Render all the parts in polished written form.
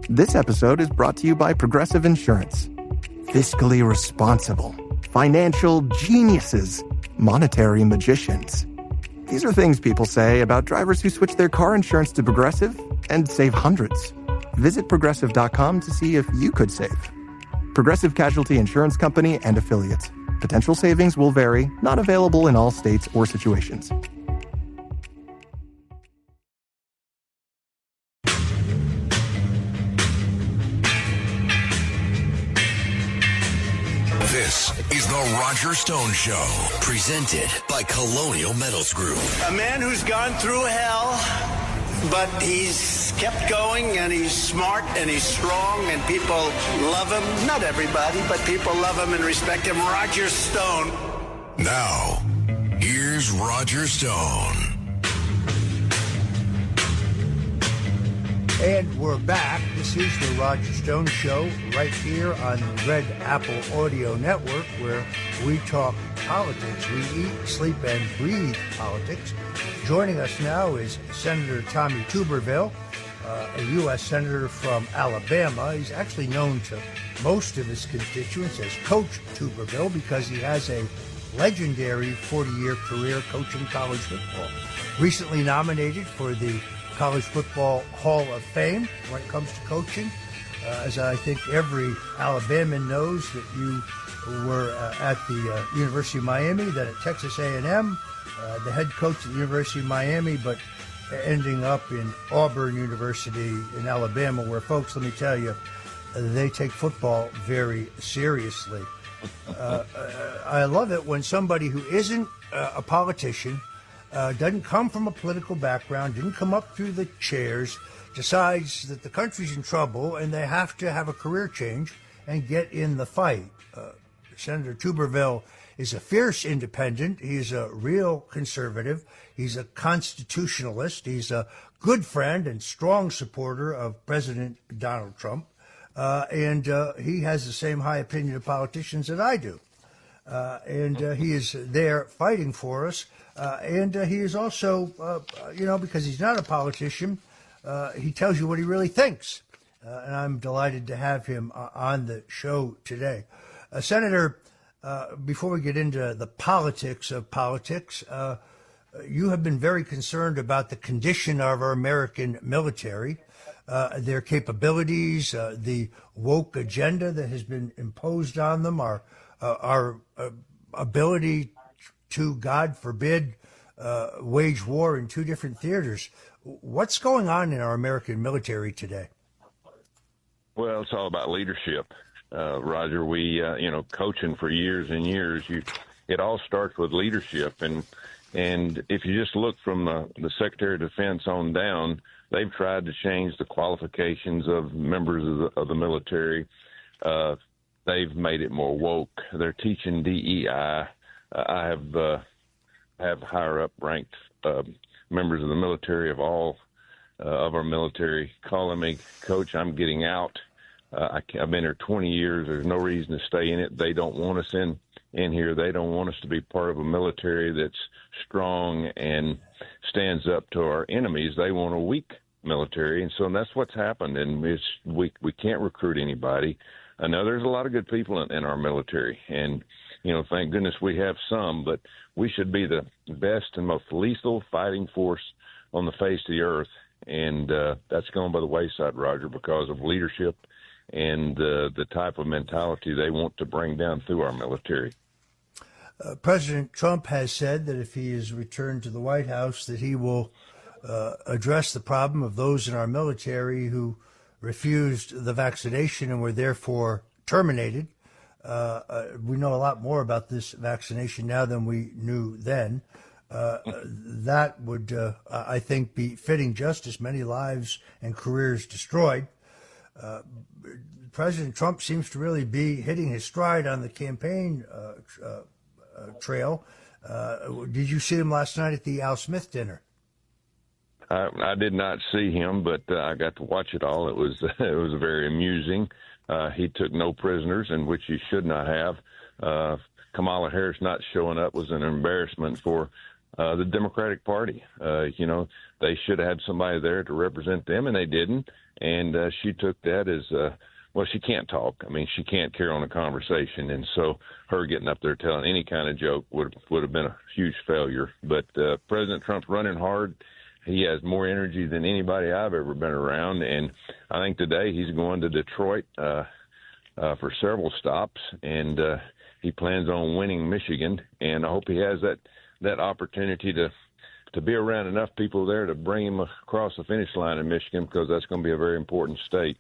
This episode is brought to you by Progressive Insurance. Fiscally responsible, financial geniuses, monetary magicians. These are things people say about drivers who switch their car insurance to Progressive and save hundreds. Visit Progressive.com to see if you could save. Progressive Casualty Insurance Company and Affiliates. Potential savings will vary, not available in all states or situations. This is the Roger Stone Show, presented by Colonial Metals Group. A man who's gone through hell, but he's kept going, and he's smart, and he's strong, and people love him. Not everybody, but people love him and respect him. Roger Stone. Now, here's Roger Stone. And we're back. This is the Roger Stone Show right here on the Red Apple Audio Network, where we talk politics. We eat, sleep, and breathe politics. Joining us now is Senator Tommy Tuberville, a U.S. Senator from Alabama. He's actually known to most of his constituents as Coach Tuberville because he has a legendary 40-year career coaching college football. Recently nominated for the College Football Hall of Fame when it comes to coaching. As I think every Alabaman knows, that you were at the University of Miami, then at Texas A&M, the head coach at the University of Miami, but ending up in Auburn University in Alabama, where, folks, let me tell you, they take football very seriously. I love it when somebody who isn't a politician, doesn't come from a political background, didn't come up through the chairs, decides that the country's in trouble and they have to have a career change and get in the fight. Senator Tuberville is a fierce independent. He's a real conservative. He's a constitutionalist. He's a good friend and strong supporter of President Donald Trump. And he has the same high opinion of politicians that I do. And he is there fighting for us. And he is also, because he's not a politician, he tells you what he really thinks. And I'm delighted to have him on the show today. Senator, before we get into the politics of politics, you have been very concerned about the condition of our American military, their capabilities, the woke agenda that has been imposed on them, our ability to, God forbid, wage war in two different theaters. What's going on in our American military today? Well, it's all about leadership, Roger. We, coaching for years and years, it all starts with leadership. And if you just look from the Secretary of Defense on down, they've tried to change the qualifications of members of the military. They've made it more woke. They're teaching DEI. I have higher up ranked members of the military of all of our military calling me, Coach, I'm getting out. I've been here 20 years. There's no reason to stay in it. They don't want us in here. They don't want us to be part of a military that's strong and stands up to our enemies. They want a weak military. And so that's what's happened. And we can't recruit anybody. I know there's a lot of good people in our military, and, thank goodness we have some, but we should be the best and most lethal fighting force on the face of the earth. And that's gone by the wayside, Roger, because of leadership and the type of mentality they want to bring down through our military. President Trump has said that if he is returned to the White House, that he will address the problem of those in our military who refused the vaccination and were therefore terminated. We know a lot more about this vaccination now than we knew then. That would, I think, be fitting justice. Many lives and careers destroyed. President Trump seems to really be hitting his stride on the campaign trail. Did you see him last night at the Al Smith dinner? I did not see him, but I got to watch it all. It was very amusing. He took no prisoners, and which he should not have. Kamala Harris not showing up was an embarrassment for the Democratic Party. They should have had somebody there to represent them, and they didn't. And she took that as, well, she can't talk. I mean, she can't carry on a conversation. And so her getting up there telling any kind of joke would have been a huge failure. But President Trump's running hard. He has more energy than anybody I've ever been around. And I think today he's going to Detroit for several stops, and he plans on winning Michigan. And I hope he has that opportunity to be around enough people there to bring him across the finish line in Michigan, because that's going to be a very important state.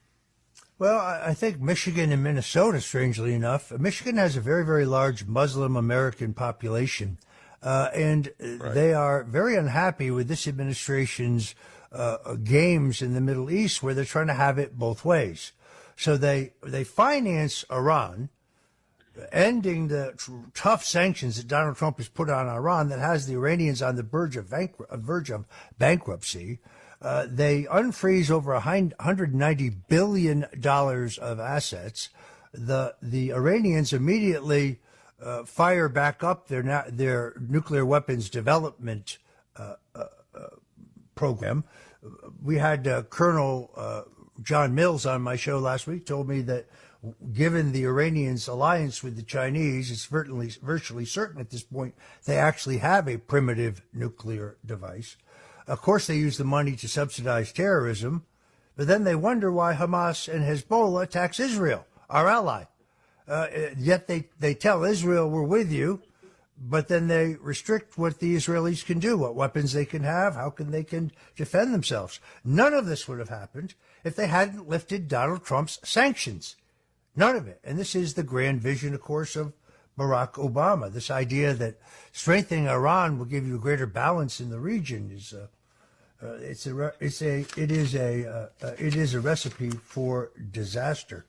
Well, I think Michigan and Minnesota, strangely enough, Michigan has a very, very large Muslim American population, and Right. They are very unhappy with this administration's games in the Middle East, where they're trying to have it both ways. So they finance Iran, ending the tough sanctions that Donald Trump has put on Iran that has the Iranians on the verge of bankruptcy. They unfreeze over $190 billion of assets. The Iranians immediately fire back up their nuclear weapons development program. We had Colonel John Mills on my show last week, told me that given the Iranians' alliance with the Chinese, it's virtually certain at this point they actually have a primitive nuclear device. Of course, they use the money to subsidize terrorism, but then they wonder why Hamas and Hezbollah attacks Israel, our ally. Yet they tell Israel, we're with you, but then they restrict what the Israelis can do, what weapons they can have, how they can defend themselves. None of this would have happened if they hadn't lifted Donald Trump's sanctions. None of it. And this is the grand vision, of course, of Barack Obama. This idea that strengthening Iran will give you a greater balance in the region is it is a recipe for disaster.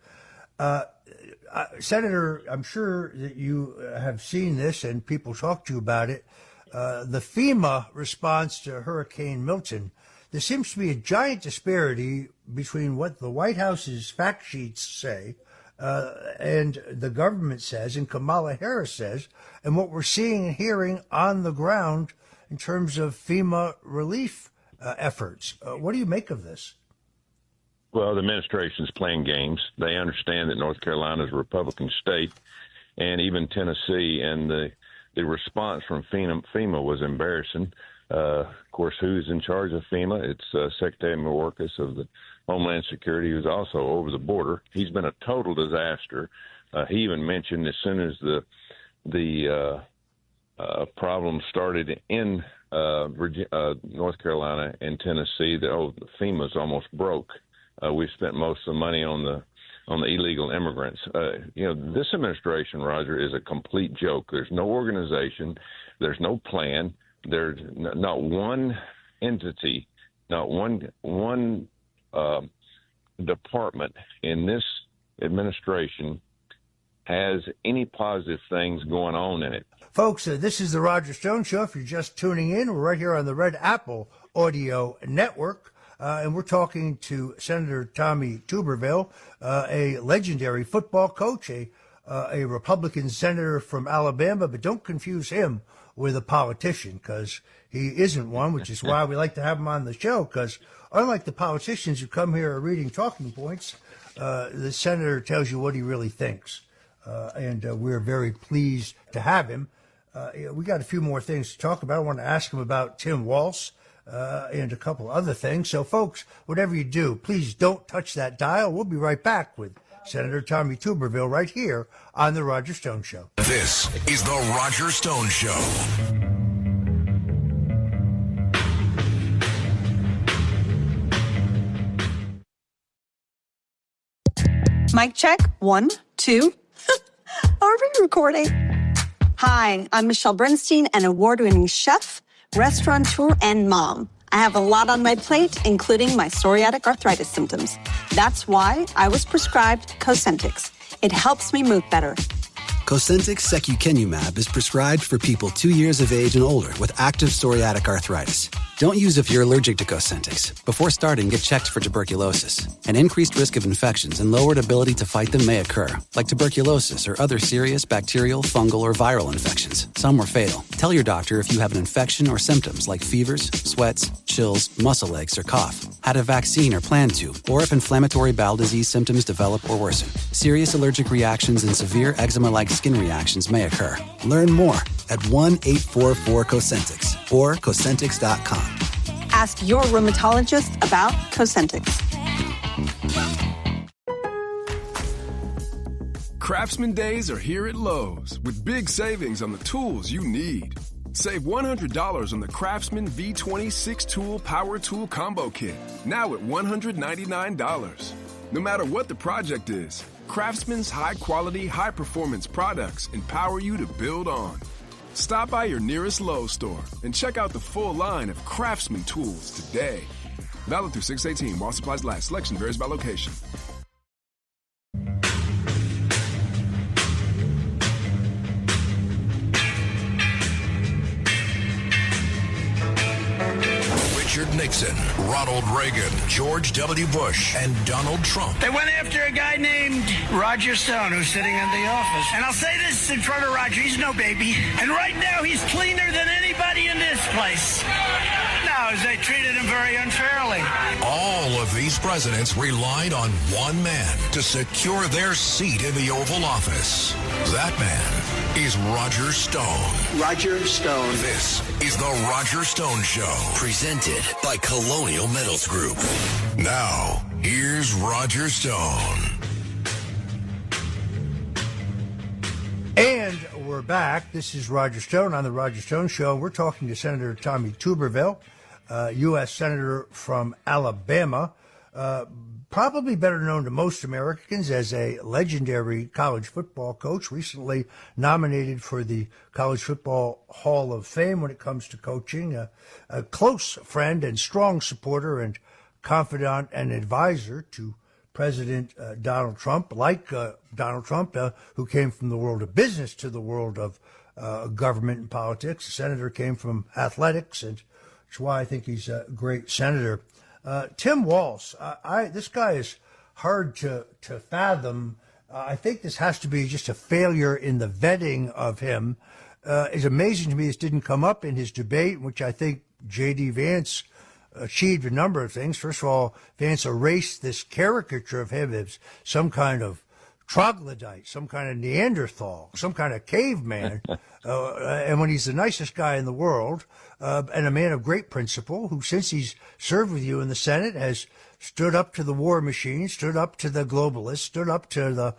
Senator, I'm sure that you have seen this and people talk to you about it. The FEMA response to Hurricane Milton. There seems to be a giant disparity between what the White House's fact sheets say and the government says, and Kamala Harris says, and what we're seeing and hearing on the ground in terms of FEMA relief efforts. What do you make of this? Well, the administration's playing games. They understand that North Carolina is a Republican state, and even Tennessee, and the response from FEMA was embarrassing. Of course, who's in charge of FEMA? It's Secretary Mayorkas of the Homeland Security, who's also over the border. He's been a total disaster. He even mentioned as soon as the problem started in North Carolina and Tennessee that FEMA's almost broke. We spent most of the money on the illegal immigrants. This administration, Roger, is a complete joke. There's no organization. There's no plan. There's not one entity, not one department in this administration has any positive things going on in it. Folks, this is the Roger Stone Show. If you're just tuning in, we're right here on the Red Apple Audio Network. And we're talking to Senator Tommy Tuberville, a legendary football coach, a Republican senator from Alabama, but don't confuse him with a politician, because he isn't one, which is why we like to have him on the show, because unlike the politicians who come here reading talking points, the senator tells you what he really thinks. And we're very pleased to have him. We got a few more things to talk about. I want to ask him about Tim Walz and a couple other things. So, folks, whatever you do, please don't touch that dial. We'll be right back with Senator Tommy Tuberville right here on The Roger Stone Show. This is The Roger Stone Show. Mic check. 1, 2. Are we recording? Hi, I'm Michelle Bernstein, an award-winning chef, restaurateur, and mom. I have a lot on my plate, including my psoriatic arthritis symptoms. That's why I was prescribed Cosentyx. It helps me move better. Cosentyx secukinumab is prescribed for people 2 years of age and older with active psoriatic arthritis. Don't use if you're allergic to Cosentyx. Before starting, get checked for tuberculosis. An increased risk of infections and lowered ability to fight them may occur, like tuberculosis or other serious bacterial, fungal, or viral infections. Some were fatal. Tell your doctor if you have an infection or symptoms like fevers, sweats, chills, muscle aches, or cough, had a vaccine or plan to, or if inflammatory bowel disease symptoms develop or worsen. Serious allergic reactions and severe eczema-like skin reactions may occur. Learn more at 1-844-COSENTYX or Cosentyx.com. Ask your rheumatologist about Cosentyx. Craftsman Days are here at Lowe's with big savings on the tools you need. Save $100 on the Craftsman V20 6-tool Power Tool Combo Kit, now at $199. No matter what the project is, Craftsman's high-quality, high-performance products empower you to build on. Stop by your nearest Lowe's store and check out the full line of Craftsman tools today. Valid through 6/18 while supplies last. Selection varies by location. Richard Nixon, Ronald Reagan, George W. Bush, and Donald Trump. They went after a guy named Roger Stone, who's sitting in the office. And I'll say this in front of Roger, he's no baby. And right now, he's cleaner than anybody in this place. Now, they treated him very unfairly. All of these presidents relied on one man to secure their seat in the Oval Office. That man is Roger Stone. Roger Stone. This is the Roger Stone Show, presented by Colonial Metals Group. Now, here's Roger Stone. And we're back. This is Roger Stone on the Roger Stone Show. We're talking to Senator Tommy Tuberville, U.S. Senator from Alabama, probably better known to most Americans as a legendary college football coach, recently nominated for the College Football Hall of Fame when it comes to coaching, a close friend and strong supporter and confidant and advisor to President Donald Trump, like Donald Trump, who came from the world of business to the world of government and politics. The senator came from athletics, and that's why I think he's a great senator. Tim Walz, this guy is hard to fathom. I think this has to be just a failure in the vetting of him. It's amazing to me this didn't come up in his debate, which I think J.D. Vance achieved a number of things. First of all, Vance erased this caricature of him as some kind of troglodyte, some kind of Neanderthal, some kind of caveman. And when he's the nicest guy in the world and a man of great principle, who since he's served with you in the Senate has stood up to the war machine, stood up to the globalists, stood up to the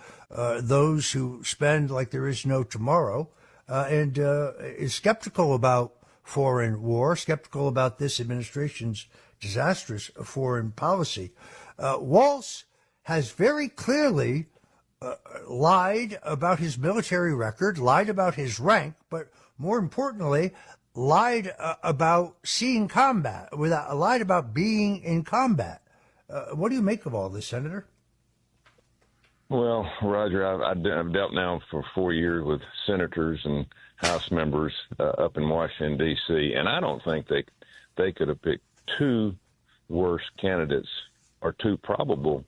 those who spend like there is no tomorrow, and is skeptical about foreign war, skeptical about this administration's disastrous foreign policy. Walz has very clearly lied about his military record, lied about his rank, but more importantly, lied about seeing combat, lied about being in combat. What do you make of all this, Senator? Well, Roger, I've dealt now for 4 years with senators and House members up in Washington, D.C., and I don't think they could have picked two worse candidates or two probable,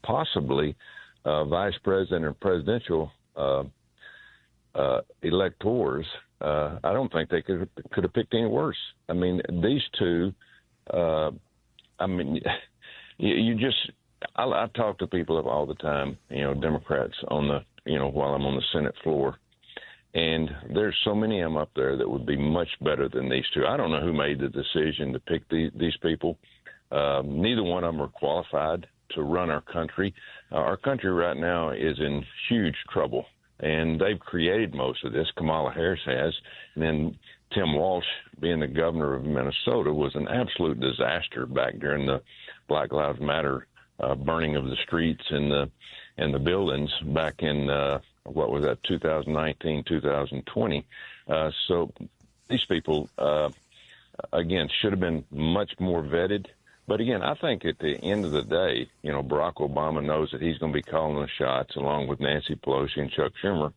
possibly, vice president or presidential electors. I don't think they could have picked any worse. I mean, these two, I talk to people all the time, Democrats while I'm on the Senate floor. And there's so many of them up there that would be much better than these two. I don't know who made the decision to pick these people. Neither one of them are qualified to run our country. Our country right now is in huge trouble, and they've created most of this. Kamala Harris has. And then Tim Walz, being the governor of Minnesota, was an absolute disaster back during the Black Lives Matter burning of the streets and the buildings back in 2019, 2020. So these people, again, should have been much more vetted. But again, I think at the end of the day, Barack Obama knows that he's going to be calling the shots along with Nancy Pelosi and Chuck Schumer.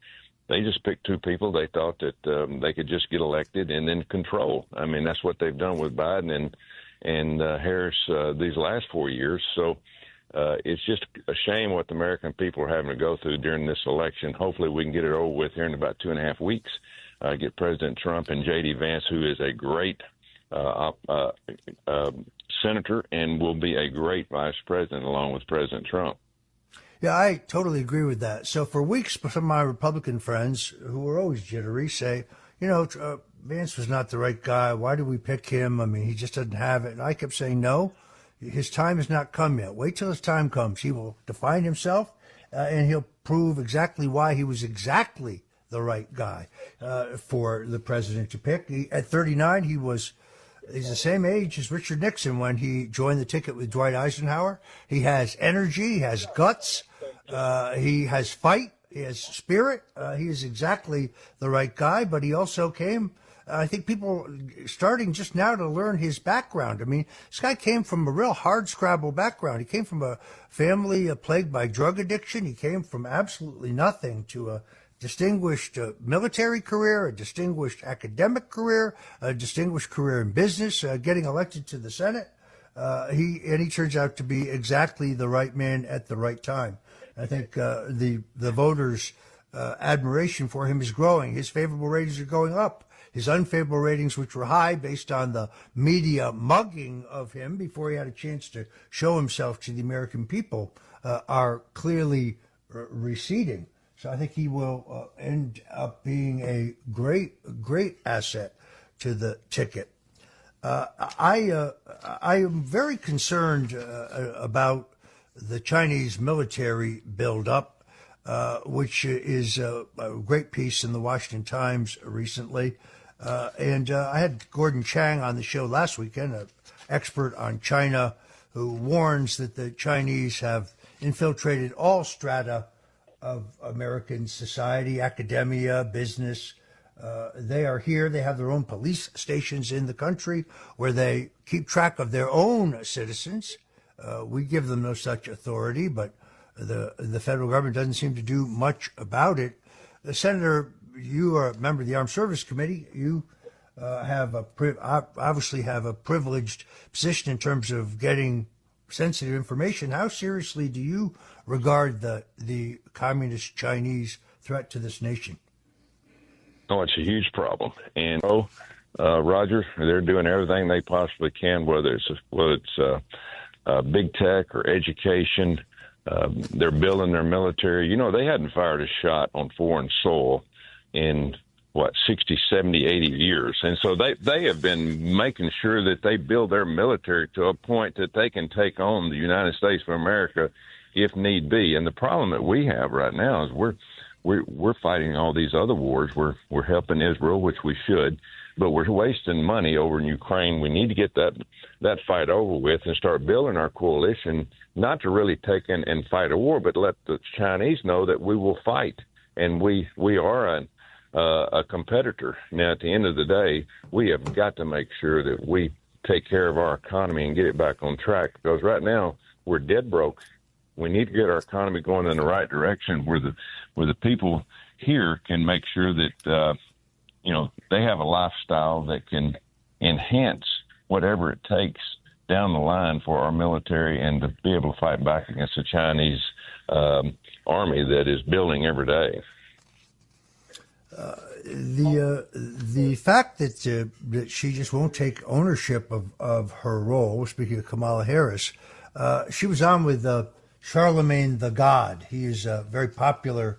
They just picked two people they thought that they could just get elected and then control. I mean, that's what they've done with Biden and Harris these last 4 years. So it's just a shame what the American people are having to go through during this election. Hopefully we can get it over with here in about 2.5 weeks, get President Trump and J.D. Vance, who is a great senator and will be a great vice president along with President Trump. Yeah, I totally agree with that. So for weeks, some of my Republican friends who were always jittery say, Vance was not the right guy. Why did we pick him? I mean, he just doesn't have it. And I kept saying, no, his time has not come yet. Wait till his time comes. He will define himself, and he'll prove exactly why he was exactly the right guy for the president to pick. At 39, he's the same age as Richard Nixon when he joined the ticket with Dwight Eisenhower. He has energy, he has guts, he has fight, he has spirit. He is exactly the right guy, but he also came, I think people starting just now to learn his background. I mean, this guy came from a real hard-scrabble background. He came from a family plagued by drug addiction. He came from absolutely nothing to a distinguished military career, a distinguished academic career, a distinguished career in business, getting elected to the Senate. He turns out to be exactly the right man at the right time. I think the voters' admiration for him is growing. His favorable ratings are going up. His unfavorable ratings, which were high based on the media mugging of him before he had a chance to show himself to the American people, are clearly receding. So I think he will end up being a great asset to the ticket. I am very concerned about the Chinese military buildup, which is a great piece in the Washington Times recently. And I had Gordon Chang on the show last weekend, an expert on China, who warns that the Chinese have infiltrated all strata of American society, academia, business. They are here. They have their own police stations in the country where they keep track of their own citizens. We give them no such authority, but the federal government doesn't seem to do much about it. Senator, you are a member of the Armed Service Committee. You obviously have a privileged position in terms of getting sensitive information. How seriously do you regard the communist Chinese threat to this nation? Oh, it's a huge problem. And Roger, they're doing everything they possibly can, whether it's big tech or education. They're building their military. They hadn't fired a shot on foreign soil in 60, 70, 80 years. And so they have been making sure that they build their military to a point that they can take on the United States of America if need be. And the problem that we have right now is we're fighting all these other wars. We're helping Israel, which we should, but we're wasting money over in Ukraine. We need to get that fight over with and start building our coalition, not to really take in and fight a war, but let the Chinese know that we will fight. And we are a competitor. Now, at the end of the day, we have got to make sure that we take care of our economy and get it back on track, because right now we're dead broke. We need to get our economy going in the right direction where the people here can make sure that, they have a lifestyle that can enhance whatever it takes down the line for our military and to be able to fight back against the Chinese army that is building every day. The fact that she just won't take ownership of her role, speaking of Kamala Harris, she was on with Charlemagne the God. He is a very popular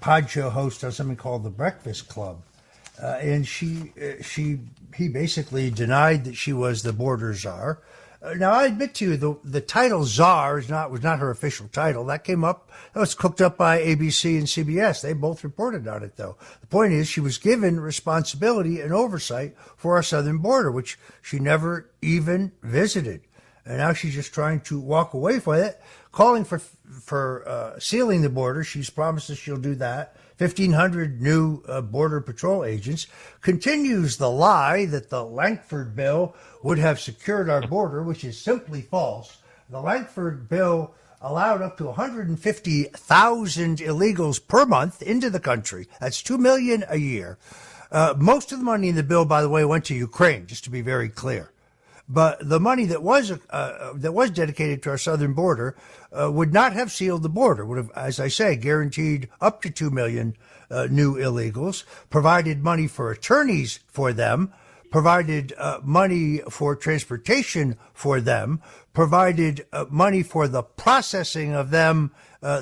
pod show host on something called The Breakfast Club. And he basically denied that she was the border czar. Now, I admit to you, the title czar was not her official title. That was cooked up by ABC and CBS. They both reported on it, though. The point is, she was given responsibility and oversight for our southern border, which she never even visited. And now she's just trying to walk away from it, calling for sealing the border. She's promised that she'll do that. 1,500 new Border Patrol agents. Continues the lie that the Lankford bill would have secured our border, which is simply false. The Langford bill allowed up to 150,000 illegals per month into the country. That's 2 million a year. Most of the money in the bill, by the way, went to Ukraine, just to be very clear. But the money that was dedicated to our southern border would not have sealed the border, would have, as I say, guaranteed up to 2 million new illegals, provided money for attorneys for them, provided money for transportation for them, provided money for the processing of them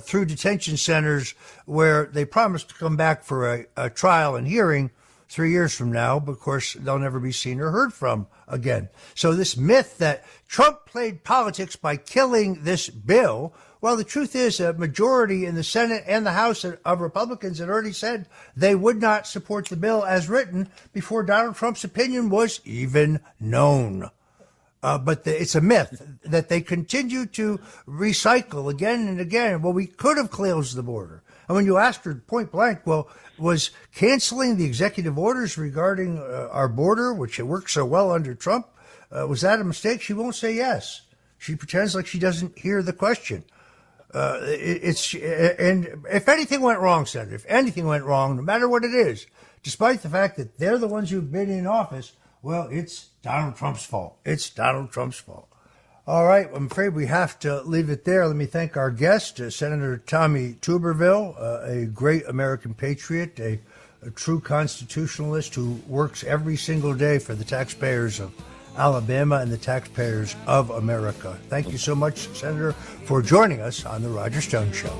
through detention centers where they promised to come back for a trial and hearing 3 years from now, but of course they'll never be seen or heard from again. So this myth that Trump played politics by killing this bill, well, the truth is a majority in the Senate and the House of Republicans had already said they would not support the bill as written before Donald Trump's opinion was even known. But it's a myth that they continue to recycle again and again. Well, we could have closed the border. And when you asked her point blank, well, was canceling the executive orders regarding our border, which it worked so well under Trump, was that a mistake? She won't say yes. She pretends like she doesn't hear the question. And if anything went wrong, Senator, if anything went wrong, no matter what it is, despite the fact that they're the ones who've been in office, well, it's Donald Trump's fault. It's Donald Trump's fault. All right, I'm afraid we have to leave it there. Let me thank our guest, Senator Tommy Tuberville, a great American patriot, a true constitutionalist who works every single day for the taxpayers of Alabama and the taxpayers of America. Thank you so much, Senator, for joining us on The Roger Stone Show.